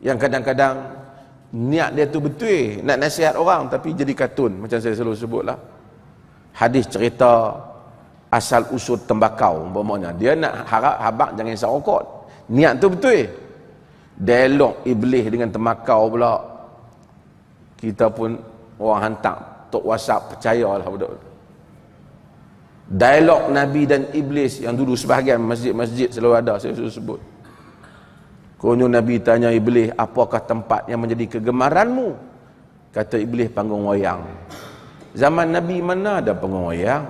yang kadang-kadang niat dia tu betul nak nasihat orang tapi jadi kartun, macam saya selalu sebutlah. Hadis cerita asal usul tembakau umpamanya, dia nak harap habaq jangan isap rokok, niat tu betul. Dialog iblis dengan tembakau pula, kita pun orang hantar tok WhatsApp, percayalah betul. Dialog Nabi dan Iblis yang dulu sebahagian masjid-masjid selalu ada, saya sudah sebut. Kononnya Nabi tanya Iblis, apakah tempat yang menjadi kegemaranmu? Kata Iblis, panggung wayang. Zaman Nabi mana ada panggung wayang?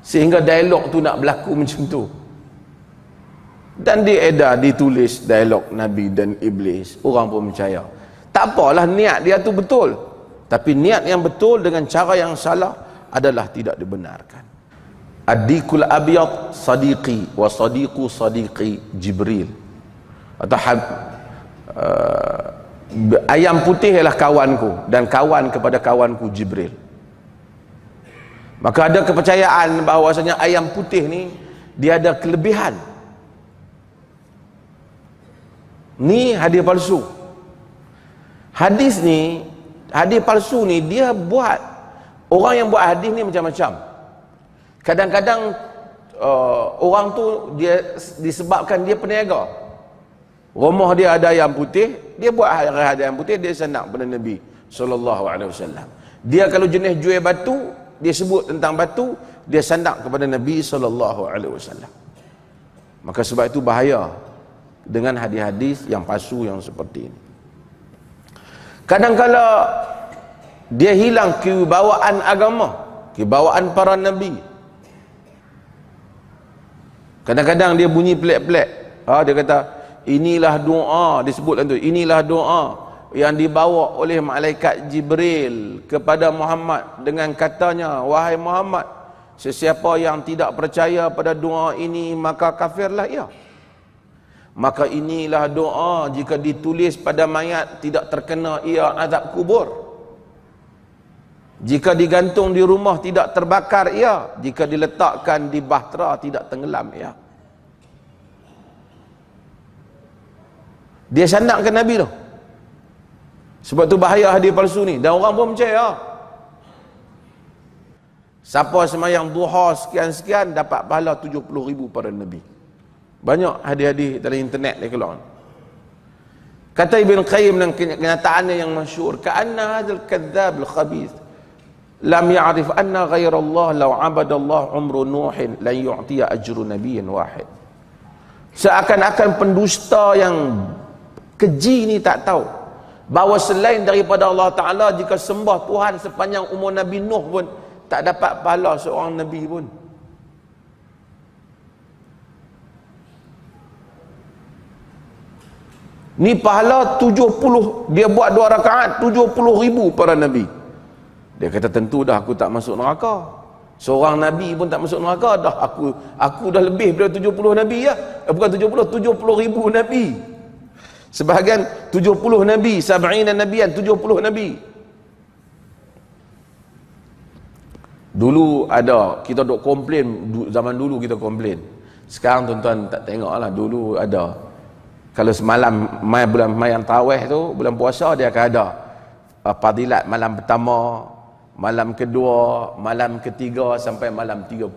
Sehingga dialog tu nak berlaku macam tu. Dan diedar, ditulis dialog Nabi dan Iblis, orang pun percaya. Tak apalah niat dia tu betul, tapi niat yang betul dengan cara yang salah adalah tidak dibenarkan. Ad-dikul abyad sadiqi wa sadiqu sadiqi Jibril, atau ayam putih ialah kawanku dan kawan kepada kawanku Jibril. Maka ada kepercayaan bahawasanya ayam putih ni dia ada kelebihan. Ni hadis palsu. Hadis palsu ni dia buat. Orang yang buat hadis ni macam-macam. Kadang-kadang orang tu dia disebabkan dia peniaga. Rumah dia ada ayam putih, dia buat ayam putih, dia senang pada Nabi SAW. Dia kalau jenis jual batu, dia sebut tentang batu, dia sandak kepada Nabi SAW. Maka sebab itu bahaya dengan hadis-hadis yang palsu yang seperti ini. Kadang-kala dia hilang kewibawaan agama, kewibawaan para Nabi. Kadang-kadang dia bunyi pelik-pelik. Dia kata, inilah doa, disebutlah tu, inilah doa yang dibawa oleh malaikat Jibril kepada Muhammad dengan katanya, wahai Muhammad, sesiapa yang tidak percaya pada doa ini maka kafirlah ia. Maka inilah doa jika ditulis pada mayat tidak terkena ia azab kubur. Jika digantung di rumah tidak terbakar ia, jika diletakkan di bahtera tidak tenggelam ia. Dia sandakkan Nabi tu. Sebab tu bahaya hadis palsu ni, dan orang pun percaya. Siapa semayang duha sekian-sekian dapat pahala 70,000 pada Nabi. Banyak hadis-hadis dalam internet dia keluar. Kata Ibn Qayyim dan kenyataannya yang masyhur, ka'anna hadzal kadzdzab al-khabith lam ya'rif anna ghayra Allah law 'abada Allah umru Nuhin lan yu'tiya ajru nabiyyin wahid. Seakan-akan pendusta yang keji ni tak tahu bahawa selain daripada Allah Ta'ala, jika sembah Tuhan sepanjang umur Nabi Nuh pun tak dapat pahala seorang Nabi pun. Ni pahala 70, dia buat 2 rakaat 70,000 para Nabi. Dia kata, tentu dah aku tak masuk neraka. Seorang Nabi pun tak masuk neraka dah. Aku dah lebih daripada 70 Nabi ya. Bukan 70,000 Nabi. Sebahagian 70 Nabi, 70 Nabian, 70 Nabi. Dulu ada, kita duk komplain, zaman dulu kita komplain. Sekarang tuan-tuan tak tengok lah, dulu ada. Kalau semalam, bulan yang tarawih tu, bulan puasa dia akan ada fadilat malam pertama, malam kedua, malam ketiga sampai malam 30.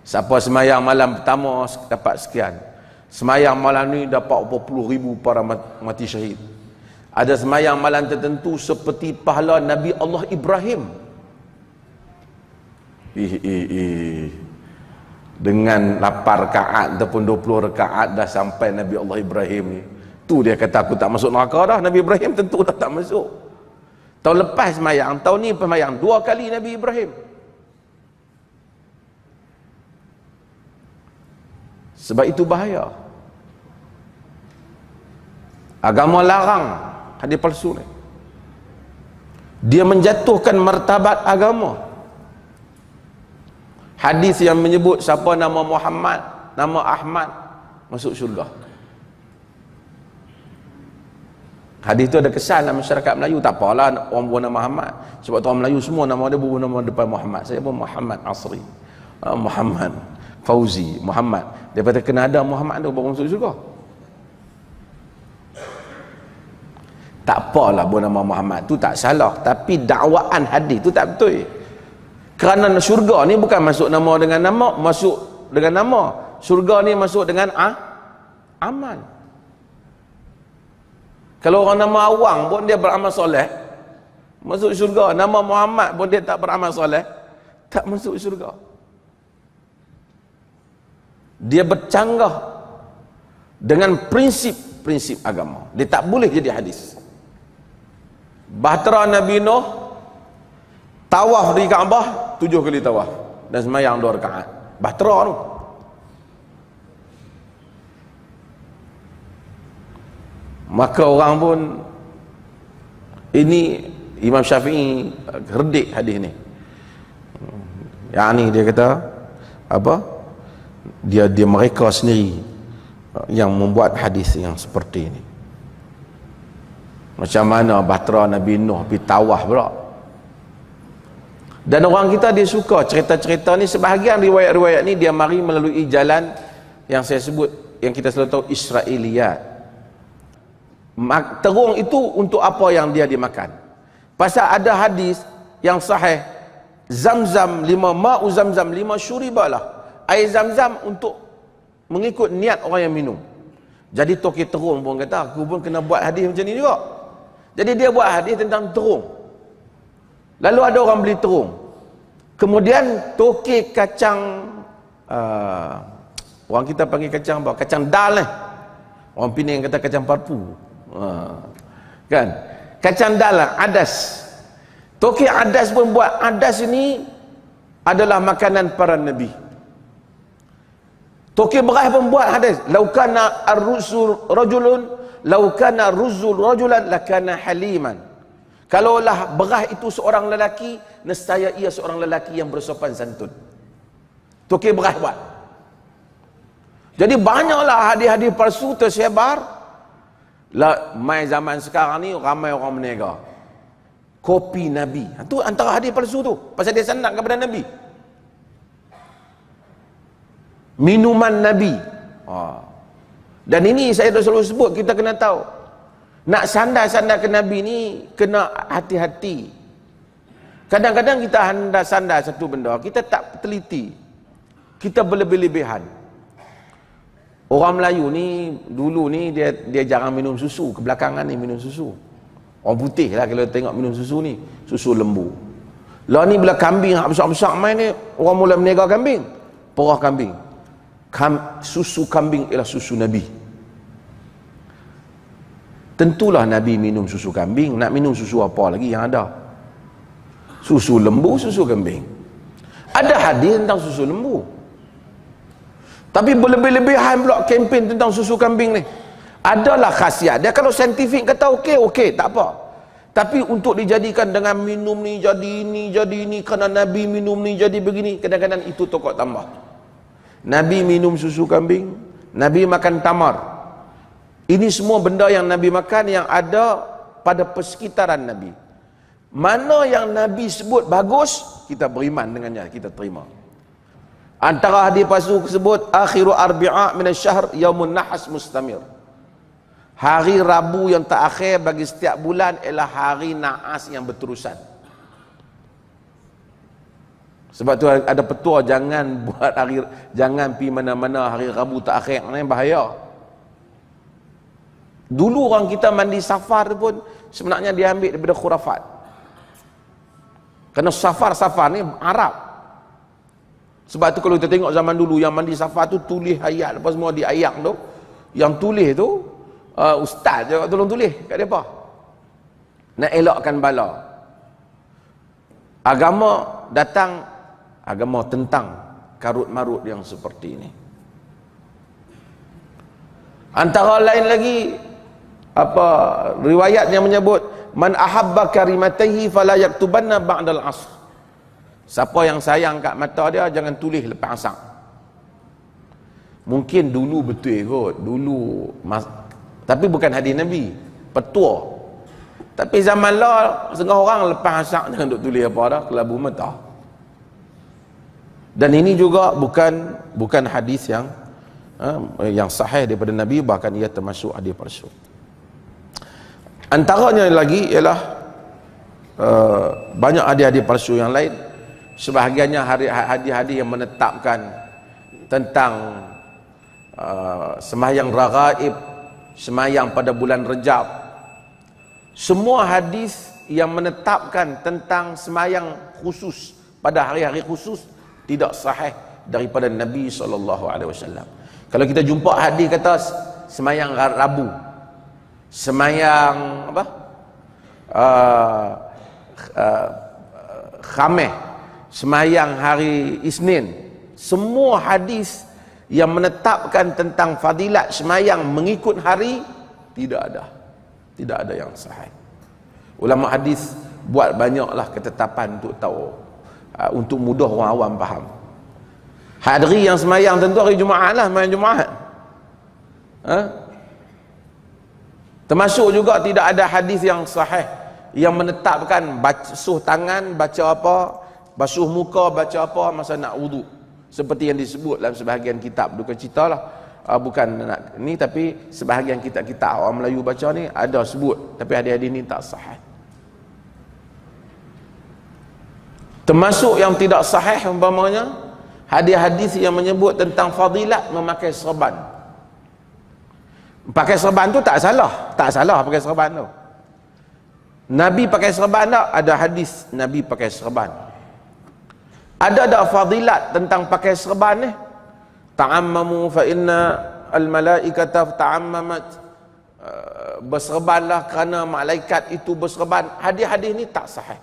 Siapa semayang malam pertama dapat sekian. Semayang malam ni dapat berapa puluh ribu para mati syahid. Ada semayang malam tertentu seperti pahala Nabi Allah Ibrahim. Dengan 8 rakaat ataupun 20 rakaat dah sampai Nabi Allah Ibrahim ni. Tu dia kata aku tak masuk neraka dah. Nabi Ibrahim tentu dah tak masuk. Tahun lepas semayang, tahun ni semayang 2 kali Nabi Ibrahim. Sebab itu bahaya. Agama larang hadis palsu ni. Dia menjatuhkan martabat agama. Hadis yang menyebut siapa nama Muhammad, nama Ahmad, masuk syurga. Hadis tu ada kesan dalam masyarakat Melayu. Tak apalah orang buat nama Muhammad. Sebab tu orang Melayu semua nama dia bubuh nama depan Muhammad. Saya pun Muhammad Asri. Muhammad. Fauzi Muhammad. Daripada kena ada Muhammad tu baru masuk syurga. Tak apalah nama Muhammad tu tak salah, tapi dakwaan hadis tu tak betul. Kerana syurga ni bukan masuk nama dengan nama, masuk dengan nama. Syurga ni masuk dengan amal. Kalau orang nama Awang pun dia beramal soleh, masuk syurga. Nama Muhammad pun dia tak beramal soleh, tak masuk syurga. Dia bercanggah dengan prinsip-prinsip agama. Dia tak boleh jadi hadis. Bahtera Nabi Nuh tawaf di Kaabah 7 kali tawaf dan sembahyang 2 rakaat. Bahtera tu. Maka orang pun, ini Imam Syafi'i herdik hadis ni. Yang ni dia kata apa? Dia mereka sendiri yang membuat hadis yang seperti ini. Macam mana bahtera Nabi Nuh pergi tawaf pula. Dan orang kita dia suka cerita-cerita ni. Sebahagian riwayat-riwayat ni dia mari melalui jalan yang saya sebut, yang kita selalu tahu, Israiliyat. Terung itu untuk apa yang dia dimakan. Pasal ada hadis yang sahih, Zamzam 5, ma'u Zamzam 5 syuribalah. Air Zamzam untuk mengikut niat orang yang minum. Jadi Toki Terung pun kata, aku pun kena buat hadis macam ni juga. Jadi dia buat hadis tentang terung. Lalu ada orang beli terung. Kemudian Toki kacang, orang kita panggil kacang apa? Kacang dal lah. Orang Penang kata kacang parpu. Kan? Kacang dal lah, adas. Toki adas pun buat, adas ini adalah makanan para nabi. Toki beras pun buat hadis. Laukana ar-rusul rajulun, laukana ruzul rajulan lakana haliman. Kalaulah beras itu seorang lelaki, nescaya ia seorang lelaki yang bersopan santun. Toki beras buat. Jadi banyaklah hadis-hadis palsu tersebar. Lah, mai zaman sekarang ni ramai orang berniaga. Kopi Nabi. Itu antara hadis palsu tu. Pasal dia sanad kepada Nabi. Minuman Nabi. Dan ini saya dah selalu sebut, kita kena tahu. Nak sandar-sandar ke Nabi ni kena hati-hati. Kadang-kadang kita sandar satu benda, kita tak teliti. Kita berlebih-lebihan. Orang Melayu ni dulu ni dia jarang minum susu, kebelakangan ni minum susu. Orang putih lah kalau tengok minum susu ni, susu lembu. Lah ni bila kambing hak besar-besar main ni, orang mula berniaga kambing, perah kambing. Susu kambing ialah susu Nabi. Tentulah Nabi minum susu kambing. Nak minum susu apa lagi yang ada? Susu lembu, susu kambing. Ada hadis tentang susu lembu, tapi berlebih-lebihan pula kempen tentang susu kambing ni. Adalah khasiat dia. Kalau saintifik kata okey, tak apa. Tapi untuk dijadikan dengan minum ni jadi ini, kerana Nabi minum ni jadi begini, kadang-kadang itu tokok tambah. Nabi minum susu kambing, Nabi makan tamar. Ini semua benda yang Nabi makan yang ada pada persekitaran Nabi. Mana yang Nabi sebut bagus, kita beriman dengannya, kita terima. Antara hadis palsu tersebut, akhiru arbi'a minasyahr yaumun nahas mustamir. Hari Rabu yang terakhir bagi setiap bulan ialah hari naas yang berterusan. Sebab tu ada petua, jangan buat jangan pi mana-mana hari Rabu terakhir, ni bahaya. Dulu orang kita mandi safar pun sebenarnya dia ambil daripada khurafat. Kerana safar ni Arab. Sebab tu kalau kita tengok zaman dulu yang mandi safar tu tulis ayat, lepas semua diayak tu, yang tulis tu ustaz je tolong tulis kat depa. Nak elakkan bala. Agama datang, agama tentang karut-marut yang seperti ini. Antara lain lagi riwayat yang menyebut man ahabba karimataihi fala yaktubanna ba'dal asr. Siapa yang sayang kat mata dia jangan tulis lepas asar. Mungkin dulu betul kot, dulu tapi bukan hadis Nabi, petua. Tapi zaman lah setengah orang lepas asar jangan duk tulis apa dah, kelabu mata. Dan ini juga bukan hadis yang sahih daripada Nabi, bahkan ia termasuk hadis palsu. Antaranya lagi ialah banyak hadis-hadis palsu yang lain. Sebahagiannya hadis-hadis yang menetapkan tentang sembahyang raghaib, sembahyang pada bulan Rejab. Semua hadis yang menetapkan tentang sembahyang khusus pada hari-hari khusus tidak sahih daripada Nabi SAW. Kalau kita jumpa hadis kata sembahyang Rabu, sembahyang Khamis, sembahyang hari Isnin, semua hadis yang menetapkan tentang fadilat sembahyang mengikut hari tidak ada yang sahih. Ulama hadis buat banyaklah ketetapan untuk tahu, untuk mudah orang awam faham. Hari yang sembahyang tentu hari Jumaat lah, sembahyang Jumaat. Termasuk juga tidak ada hadis yang sahih yang menetapkan basuh tangan baca apa, basuh muka baca apa masa nak wudu, seperti yang disebut dalam sebahagian kitab. Bukan cerita lah, bukan nak ni, tapi sebahagian kitab-kitab orang Melayu baca ni ada sebut, tapi hadis-hadis ni tak sahih. Termasuk yang tidak sahih umpamanya hadis-hadis yang menyebut tentang fadilat memakai serban. Pakai serban tu tak salah pakai serban tu. Nabi pakai serban tak? Ada hadis Nabi pakai serban. Ada tak fadilat tentang pakai serban ni? Ta'ammamu fa inna al-malaikata ta'ammamat, berserbanlah kerana malaikat itu berserban. Hadis-hadis ni tak sahih.